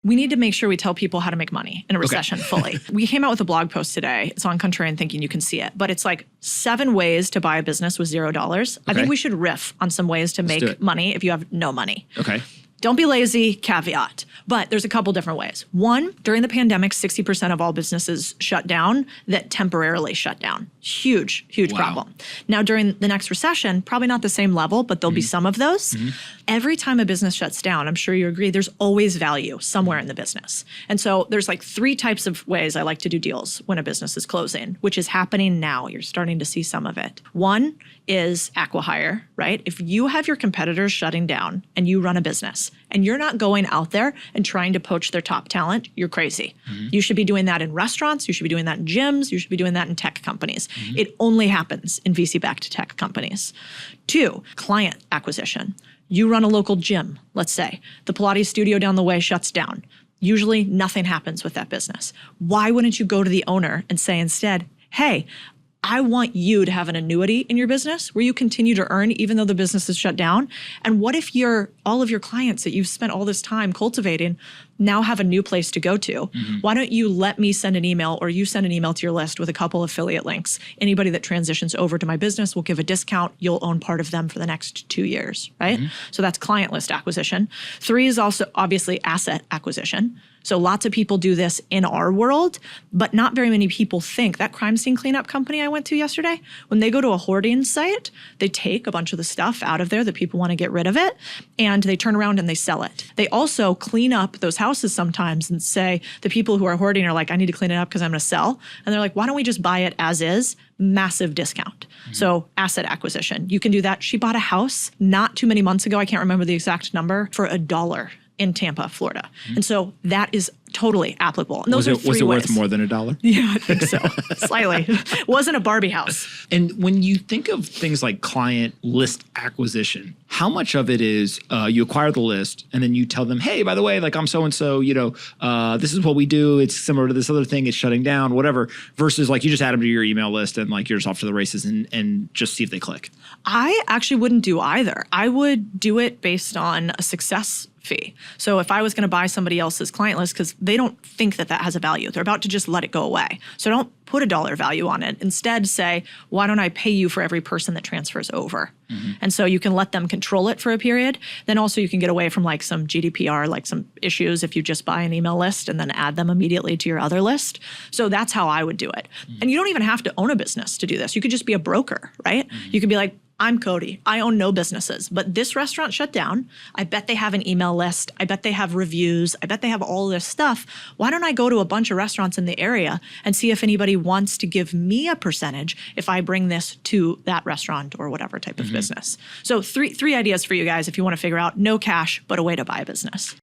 We need to make sure we tell people how to make money in a recession fully. We came out with a blog post today. It's on Contrarian Thinking. You can see it. But it's like 7 ways to buy a business with $0. I think we should riff on some ways to make money if you have no money. Okay. Don't be lazy, caveat. But there's a couple different ways. One, during the pandemic, 60% of all businesses shut down that temporarily shut down. Huge, huge problem. Now, during the next recession, probably not the same level, but there'll be some of those. Every time a business shuts down, I'm sure you agree, there's always value somewhere in the business. And so there's like 3 types of ways I like to do deals when a business is closing, which is happening now. You're starting to see some of it. One is acqui-hire, right? If you have your competitors shutting down and you run a business and you're not going out there and trying to poach their top talent, you're crazy. You should be doing that in restaurants. You should be doing that in gyms. You should be doing that in tech companies. It only happens in VC-backed tech companies. 2, client acquisition. You run a local gym, let's say. The Pilates studio down the way shuts down. Usually nothing happens with that business. Why wouldn't you go to the owner and say instead, hey, I want you to have an annuity in your business where you continue to earn even though the business is shut down? And what if all of your clients that you've spent all this time cultivating now have a new place to go to? Why don't you let me send an email, or you send an email to your list with a couple affiliate links? Anybody that transitions over to my business will give a discount. You'll own part of them for the next 2 years, right? So that's client list acquisition. 3 is also obviously asset acquisition. So lots of people do this in our world, but not very many people think. That crime scene cleanup company I went to yesterday, when they go to a hoarding site, they take a bunch of the stuff out of there that people want to get rid of it, and they turn around and they sell it. They also clean up those houses sometimes and say, the people who are hoarding are like, I need to clean it up because I'm going to sell. And they're like, why don't we just buy it as is? Massive discount. So asset acquisition, you can do that. She bought a house not too many months ago. I can't remember the exact number, for $1 in Tampa, Florida. And so that is totally applicable. And those are 3 was it ways. worth more than $1? Yeah, I think so. Slightly. Wasn't a Barbie house. And when you think of things like client list acquisition, how much of it is you acquire the list and then you tell them, hey, by the way, like I'm so-and-so, this is what we do. It's similar to this other thing. It's shutting down, whatever, versus like you just add them to your email list and like you're just off to the races and just see if they click. I actually wouldn't do either. I would do it based on a success fee. So if I was going to buy somebody else's client list, because they don't think that has a value, they're about to just let it go away. So don't put a dollar value on it. Instead say, why don't I pay you for every person that transfers over? And so you can let them control it for a period. Then also you can get away from like some GDPR, like some issues if you just buy an email list and then add them immediately to your other list. So that's how I would do it. And you don't even have to own a business to do this. You could just be a broker, right? You could be like, I'm Codie. I own no businesses, but this restaurant shut down. I bet they have an email list. I bet they have reviews. I bet they have all this stuff. Why don't I go to a bunch of restaurants in the area and see if anybody wants to give me a percentage if I bring this to that restaurant or whatever type of business? So three ideas for you guys if you want to figure out no cash, but a way to buy a business.